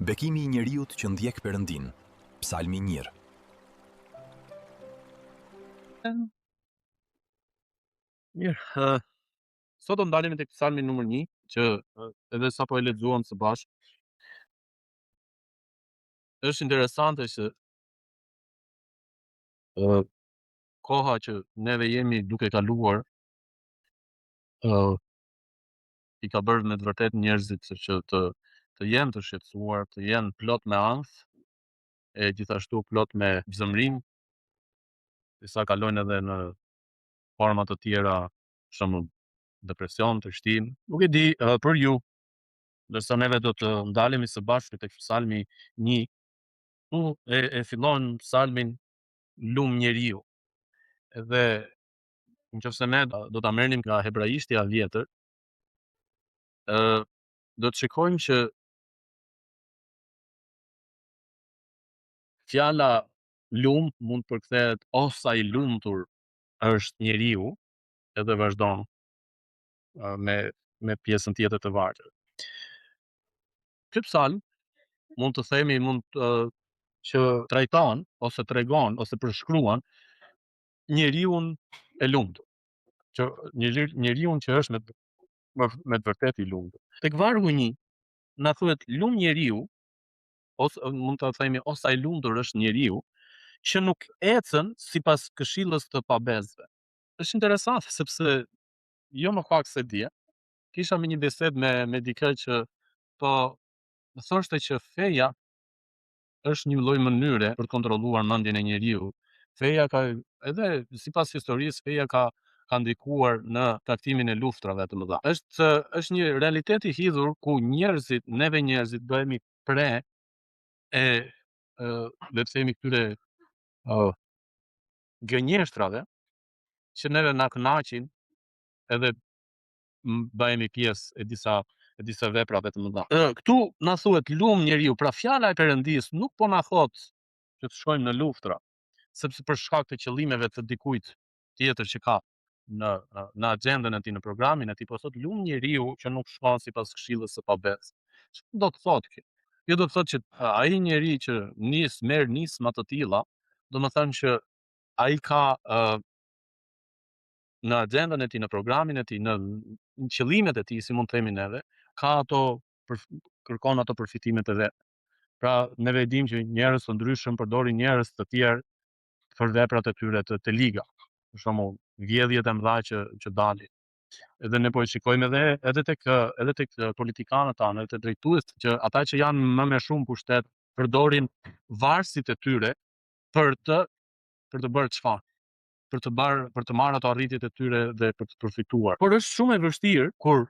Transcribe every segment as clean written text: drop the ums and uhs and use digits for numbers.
Bekimi I njeriut që ndjek Perëndin. Psalmi 1. Mirë, sot do ndalemi tek psalmi numër 1, që edhe sapo e lexuam së bashku. Është interesante se koha që neve jemi duke kaluar I ka bërë me të vërtet njerëzit që të jenë të shqetësuar, të jenë plot me ankth, e gjithashtu plot me gëzëmrim, disa kalojnë edhe në forma të tjera, për shembull depresion, trishtim. Nuk e di për ju, ndërsa neve do të ndalemi së bashku tek psalmi 1. E fillon psalmin lum njeriu. Edhe nëse ne do ta merrnim nga hebraishtja vjetër, do të shikojmë që fjala lum mund të përkthehet osa I lumtur është njeriu, edhe vazhdon me pjesën tjetër të vargjes. Ky psalm mund të themi që trajton ose tregon ose përshkruan njeriun e lumtur, që njeriun që është me të vërtetë I lumtur. Tek vargu 1 na thuhet lum njeriu, ose mund ta themi osa I lumtur është njeriu që nuk ecën sipas këshillës të pabezëve. Është interesante sepse jo më pak se dje kisha me një bisedë me dikë që po më thoshte që feja është një lloj mënyre për të kontrolluar mendjen e njeriu. Feja ka, edhe sipas historisë, feja ka ndikuar në trajtimin e luftrave të mëdha. Është një realitet I hidhur ku neve njerëzit bëhemi pre e le të themi këtyre gënjeshtrave që neve na kënaqin edhe bëhemi pjesë e disa veprave të mëdha. Këtu na thuhet lum njeriu, pra fjala e Perëndis nuk po na thot që të shkojmë në luftra, sepse për shkak të qëllimeve të dikujt tjetër që ka në agjendën e tij, në programin e tij, po thot lum njeriu që nuk shkon sipas këshillës së pabezë. Çfarë do të thotë kjo? Kjo do të thotë që ai njeri që merr nisma të tilla, domethënë që ai ka në agjendën e tij, në programin e tij, në qëllimet e tij, si mund të themi neve, ka kërkon ato përfitimet e vet. Pra neve dimë që njerëz të ndryshëm përdorin njerëz të tjerë për veprat e tyre të liga. Për shembull, vjedhjet e mëdha që dalin. Edhe ne po e shikojmë edhe tek politikanët tanë, edhe te drejtuesit, që ata që janë më me shumë pushtet përdorin varësit e tyre për të bërë çfarë? Për të marrë ato arritjet e tyre dhe për të përfituar. Por është shumë e vështirë kur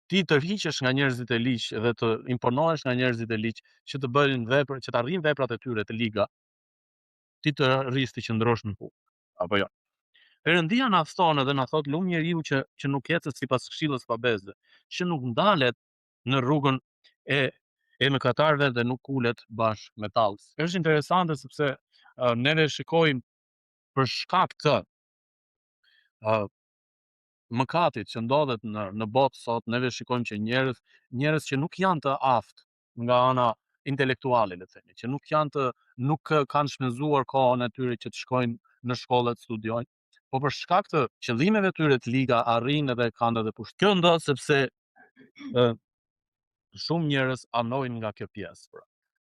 ti tërhiqesh nga njerëzit e liq dhe të imponohesh nga njerëzit e liq që të bëjnë vepra, që të arrijnë veprat e tyre të liga, ti të rris të qëndrosh në fund. Apo jo. Perëndia na thon edhe na thot lum njeriu që nuk ecet sipas këshillës së pabezëve, që nuk ndalet në rrugën e mëkatarëve dhe nuk ulet bashkë me tallës. Është interesante sepse neve shikojmë për shkak të mëkatit që ndodhet në botë sot, neve shikojmë që njerëz që nuk janë të aftë nga ana intelektuale, le të themi, që nuk kanë shpenzuar kohën e tyre që të shkojnë në shkollë të studiojnë, po për shkak të qëllimeve tyre të liga arrijnë edhe kanë edhe pushtet. Kjo ndodh sepse shumë njerëz anojnë nga kjo pjesë, pra,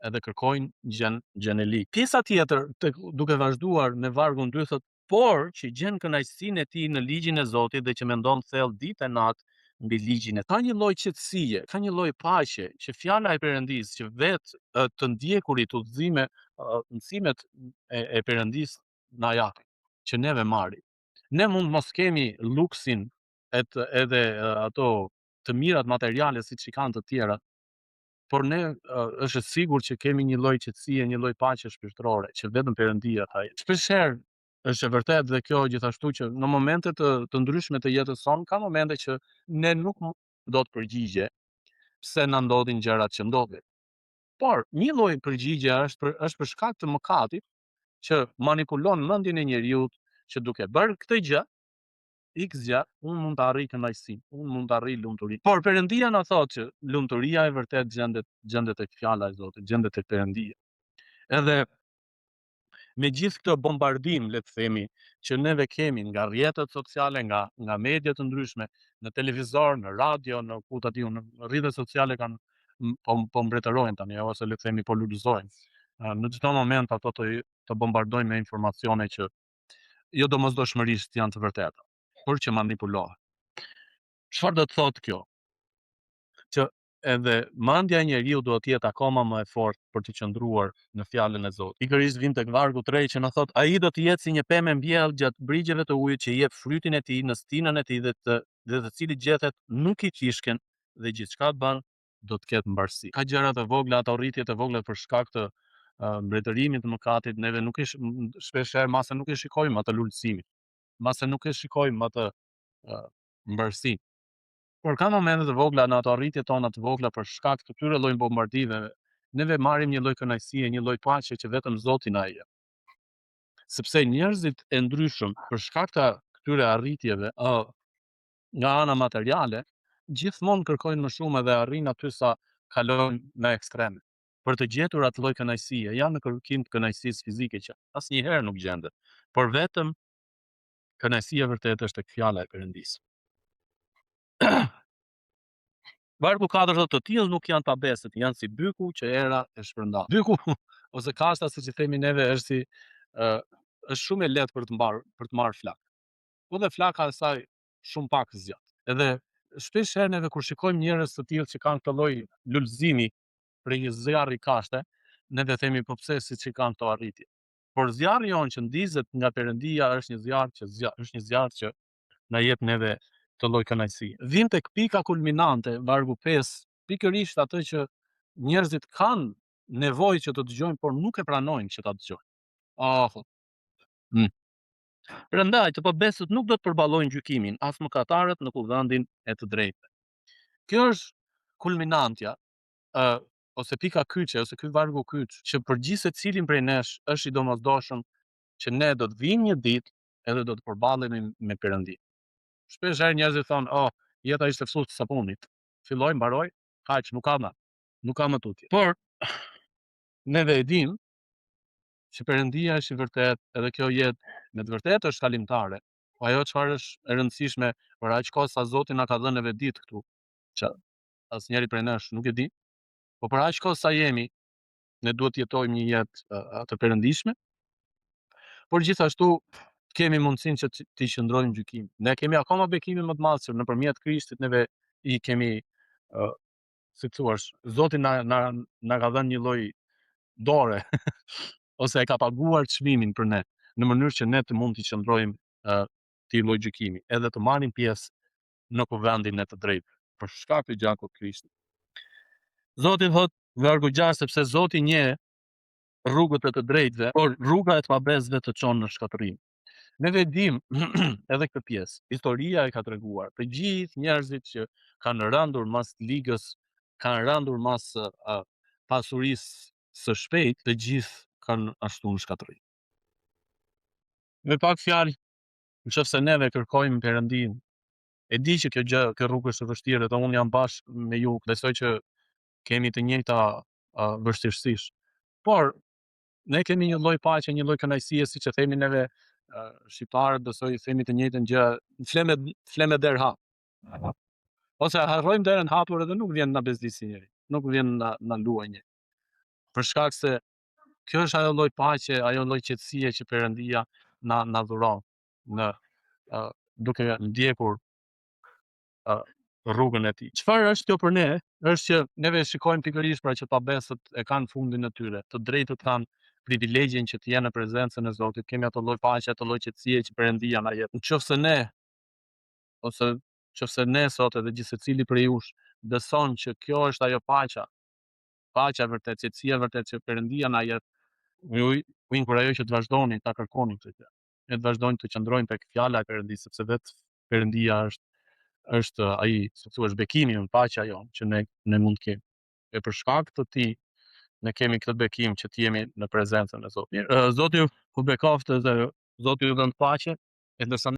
edhe kërkojnë gjën e ligë. Pjesa tjetër, duke vazhduar me vargun 2, thotë, por që gjen kënaqësinë e tij në ligjin e Zotit dhe që mendon thellë ditë e natë mbi ligjin e tij. Ka një lloj qetësie, ka një lloj paqe që fjala e Perëndis, që vetë të ndjekurit udhëzime, mësimet e Perëndis na japin, që neve marrim. Ne mund mos kemi luksin edhe ato të mirat materiale siç I kanë të tjerat, por ne është sigurt që kemi një lloj qetësie, një lloj paqe shpirtërore që vetëm Perëndia ka. Shpeshherë është e vërtetë dhe kjo gjithashtu që në momente të ndryshme të jetës sonë ka momente që ne nuk do të përgjigje pse na ndodhin gjërat që ndodhin. Por një lloj përgjigje është për shkak të mëkatit që manipulon mendjen e njeriu, që duke bërë këtë gjë X gjë, unë mund të arrij kënaqësinë, unë mund të arrij lumturinë. Por Perëndia na thotë që lumturia e vërtet gjendet tek fjala e Zotit, gjendet tek Perëndia. Edhe me gjithë këtë bombardim, le të themi, që neve kemi nga rrjetet sociale, nga media të ndryshme, në televizor, në radio, në ku ta diun, në rrjetet sociale kanë po mbretërojnë tani, ose le të themi po lulëzojnë. Në çdo moment ato të bombardojnë me informacione që jo domosdoshmërisht janë të vërteta, por që manipulohen. Çfarë do të thotë kjo? Që edhe mendja e njeriu duhet të jetë akoma më e fortë për të qëndruar në fjalën e Zotit. Pikërisht vim tek vargu 3 që na thot: ai do të jetë si një pemë e mbjellë gjatë brigjeve të ujit që jep frytin e tij në stinën e tij dhe të cilit gjethet nuk i qishken dhe gjithçka bën do të ketë mbarsi. Ka gjëra të vogla, ato rritje të vogla për shkak të mbretërimit të mëkatit, neve nuk e shpeshherë mase nuk e shikojmë atë lulësimin, mase nuk e shikojmë atë mbarsinë. Por ka momente të vogla në ato arritje tona të vogla për shkak të këtyre lloj bombardimeve, neve marrim një lloj kënaqësie, një lloj paqe që vetëm Zoti na e jep. Sepse njerëzit e ndryshëm për shkak të këtyre arritjeve nga ana materiale, gjithmonë kërkojnë më shumë edhe arrin aty sa kalojnë në ekstreme. Për të gjetur atë lloj kënaqësie, janë në kërkim të kënaqësisë fizike që asnjëherë nuk gjendet, por vetëm kënaqësia e vërtetë është tek fjala e Perëndisë. Vargu 4 thotë të tillë nuk janë të abesët, janë si byku që era e shpërndan. Byku ose kashta, siç i themi neve, është shumë e lehtë për të marrë flak. Po dhe flaka e saj shumë pak zgjat. Edhe shpesh herë neve kur shikojmë njerëz të tillë që kanë këtë lloj lulëzimi për një zjarri kashte, neve themi po pse siç i kanë këto arritje. Por zjarri jon që ndizet nga Perëndia është një zjarr që na jep neve të lloj kënaqësie. Vim tek pika kulminante, vargu 5, pikërisht atë që njerëzit kanë nevojë që të dëgjojnë, por nuk e pranojnë që ta dëgjojnë. Prandaj të pabesët nuk do të përballojnë gjykimin, as mëkatarët në kuvendin e të drejtë. Kjo është kulminantja, ose pika kyçe, ose ky vargu kyç, që për gjithë secilin prej nesh është i domosdoshëm që ne do të vijmë një ditë edhe do të përballemi me Perëndin. Shpesh herë njerëzit thonë, "Oh, jeta ishte fsullë të sapunit. Filloi, mbaroi, kaq, nuk ka më tutje." Por neve e dimë që Perëndia është i vërtetë, edhe kjo jetë me të vërtetë është kalimtare. Po ajo çfarë është e rëndësishme për aq kohë sa Zoti na ka dhënë neve ditë këtu, që asnjëri prej nesh nuk e di, po për aq kohë sa jemi, ne duhet të jetojmë një jetë të perëndishme, por gjithashtu kemi mundësinë që të qëndrojmë në gjykim. Ne kemi akoma bekimin më të madh se nëpërmjet Krishtit neve i kemi, si thua, Zoti na ka dhënë një lloj dore ose e ka paguar çmimin për ne, në mënyrë që ne të mund të qëndrojmë këtij lloj gjykimi, edhe të marrim pjesë në kuvendin e të drejtë, për shkak të gjakut të Krishtit. Zoti thot, vargu 6, sepse Zoti njeh rrugët e të drejtëve, por rruga e të pabesëve të çon në shkatërrim. Ne dim edhe këtë pjesë. Historia e ka treguar për gjithë njerëzit që kanë rëndur mas ligës, kanë rëndur mas pasurisë së shpejtë, të gjithë kanë ashtu në shkatërrim. Me pak fjalë, nëse neve kërkojmë Perëndin, e di që kjo rrugë është e vështirë, dhe unë jam bashkë me ju, besoj që kemi të njëjta vështirësish. Por ne kemi një lloj paqe, një lloj kënaqësie, siç e themi neve shqiptarët, besoj themi të njëjtën gjë, flemë der hap. Ose harrojmë derën hapur edhe nuk vjen na bezdisi njëri, nuk vjen na luaj njëri. Për shkak se kjo është ajo lloj paqe, ajo lloj qetësie që Perëndia na dhuron në duke ndjekur rrugën e tij. Çfarë është kjo për ne? Është që neve shikojmë pikërisht pra që pabesët e kanë fundin e tyre, të drejtët kanë privilegjin që të jenë në prezencën e Zotit, kemi ato lloj paqe, ato lloj qetësie që Perëndia na jep. Nëse ne sot edhe gjithë secili prej jush beson që kjo është ajo paqja e vërtetë, qetësia e vërtetë që Perëndia na jep, ju inkurajoj që të vazhdoni ta kërkoni këtë gjë. Ne të vazhdojmë të qëndrojmë tek fjala e Perëndisë, sepse vetë Perëndia është ai, si thua, bekimi jon, paqja jon që ne mund të kemi. E për shkak të tij ne kemi këtë bekim që të jemi në prezencën e Zotit. Zoti ju bekoftë dhe Zoti ju dhënë paqe, e ndërsa